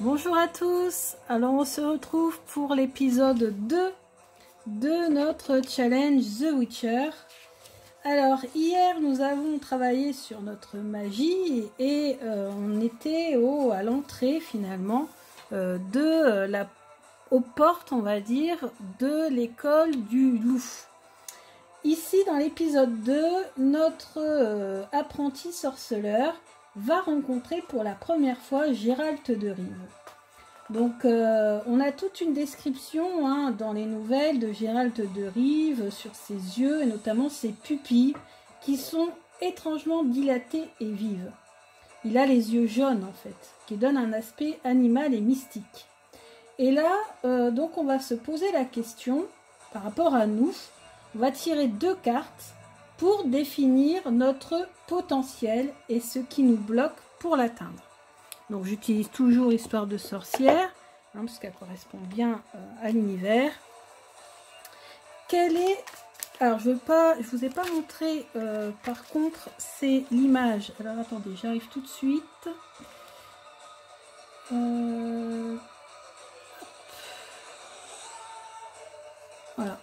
Bonjour à tous, alors on se retrouve pour l'épisode 2 de notre challenge The Witcher. Alors hier nous avons travaillé sur notre magie et on était à l'entrée finalement aux portes, on va dire, de l'école du loup. Ici dans l'épisode 2, notre apprenti sorceleur va rencontrer pour la première fois Gérald de Rive. Donc on a toute une description dans les nouvelles de Gérald de Rive sur ses yeux et notamment ses pupilles qui sont étrangement dilatées et vives. Il a les yeux jaunes en fait, qui donnent un aspect animal et mystique. Et là, donc on va se poser la question par rapport à nous. On va tirer 2 cartes pour définir notre potentiel et ce qui nous bloque pour l'atteindre. Donc j'utilise toujours Histoire de sorcière, parce qu'elle correspond bien à l'univers. Quelle est... Alors je vous ai pas montré, par contre, c'est l'image. Alors attendez, j'arrive tout de suite. Voilà.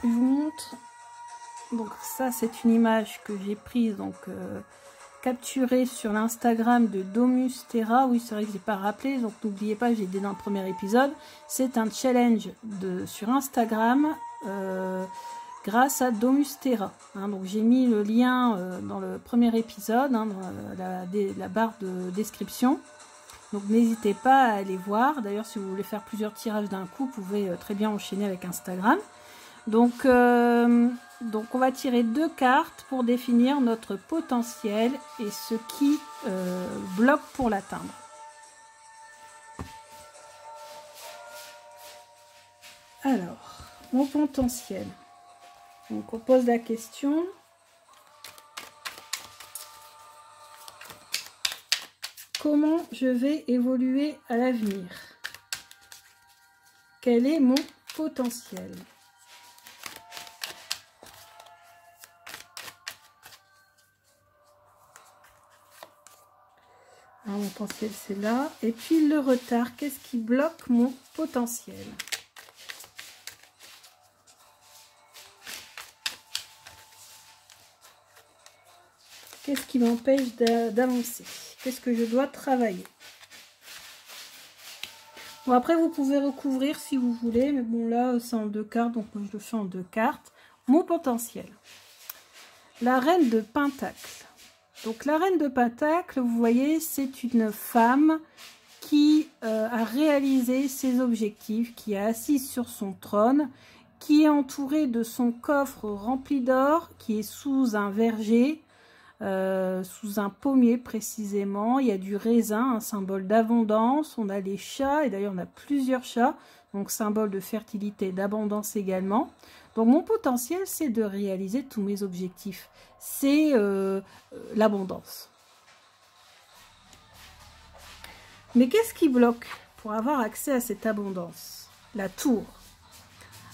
Je vous montre. Donc ça c'est une image que j'ai prise, donc capturée sur l'Instagram de Domus Terra. Oui, c'est vrai que j'ai pas rappelé, donc n'oubliez pas, j'ai dit dans le premier épisode, c'est un challenge sur Instagram grâce à Domus Terra. Donc j'ai mis le lien dans le premier épisode, dans la barre de description. Donc n'hésitez pas à aller voir. D'ailleurs, si vous voulez faire plusieurs tirages d'un coup, vous pouvez très bien enchaîner avec Instagram. Donc on va tirer 2 cartes pour définir notre potentiel et ce qui bloque pour l'atteindre. Alors, mon potentiel. Donc on pose la question. Comment je vais évoluer à l'avenir? Quel est mon potentiel? Alors, mon potentiel, c'est là. Et puis le retard, qu'est-ce qui bloque mon potentiel? Qu'est-ce qui m'empêche d'avancer? Qu'est-ce que je dois travailler? Bon, après, vous pouvez recouvrir si vous voulez. Mais bon, là, c'est en 2 cartes. Donc, moi, je le fais en 2 cartes. Mon potentiel. La reine de Pentacle. Donc la reine de Pentacle, vous voyez, c'est une femme qui a réalisé ses objectifs, qui est assise sur son trône, qui est entourée de son coffre rempli d'or, qui est sous un verger, sous un pommier précisément. Il y a du raisin, un symbole d'abondance. On a les chats, et d'ailleurs on a plusieurs chats, donc symbole de fertilité et d'abondance également. Donc mon potentiel, c'est de réaliser tous mes objectifs. C'est l'abondance. Mais qu'est-ce qui bloque pour avoir accès à cette abondance? La tour.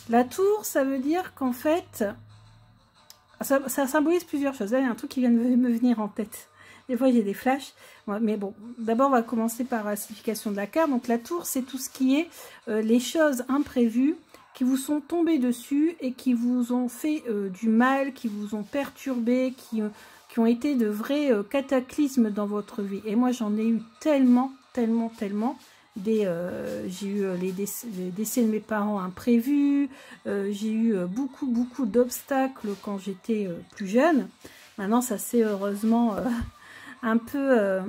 La tour, ça veut dire qu'en fait, ça symbolise plusieurs choses. Là, il y a un truc qui vient de me venir en tête. Des fois, j'ai des flashs. Mais bon, d'abord, on va commencer par la signification de la carte. Donc la tour, c'est tout ce qui est les choses imprévues qui vous sont tombés dessus et qui vous ont fait du mal, qui vous ont perturbé, qui ont été de vrais cataclysmes dans votre vie. Et moi, j'en ai eu tellement. J'ai eu les décès de mes parents imprévus, j'ai eu beaucoup d'obstacles quand j'étais plus jeune. Maintenant, ça s'est heureusement un peu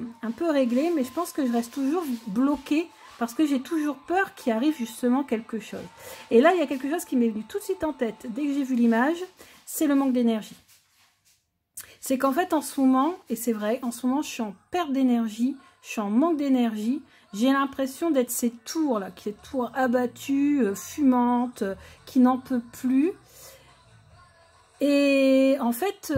réglé, mais je pense que je reste toujours bloquée parce que j'ai toujours peur qu'il arrive justement quelque chose. Et là, il y a quelque chose qui m'est venu tout de suite en tête dès que j'ai vu l'image, c'est le manque d'énergie. C'est qu'en fait, en ce moment, et c'est vrai, en ce moment, je suis en perte d'énergie, je suis en manque d'énergie. J'ai l'impression d'être ces tours là, ces tours abattues, fumantes, qui n'en peut plus. Et en fait,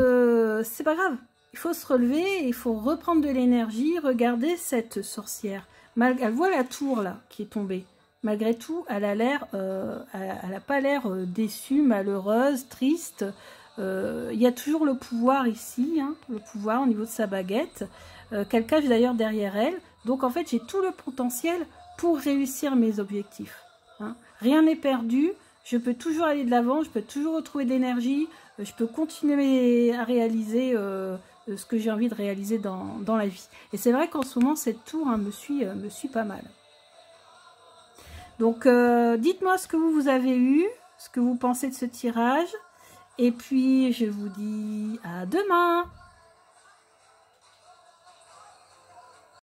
c'est pas grave. Il faut se relever, il faut reprendre de l'énergie. Regardez cette sorcière. Elle voit la tour là qui est tombée. Malgré tout, elle a l'air, elle n'a pas l'air déçue, malheureuse, triste. Il y a toujours le pouvoir ici, le pouvoir au niveau de sa baguette, qu'elle cache d'ailleurs derrière elle. Donc en fait, j'ai tout le potentiel pour réussir mes objectifs. Hein. Rien n'est perdu, je peux toujours aller de l'avant, je peux toujours retrouver de l'énergie, je peux continuer à réaliser ce que j'ai envie de réaliser dans la vie. Et c'est vrai qu'en ce moment, cette tour me suit pas mal. Donc, dites-moi ce que vous avez eu, ce que vous pensez de ce tirage. Et puis, je vous dis à demain!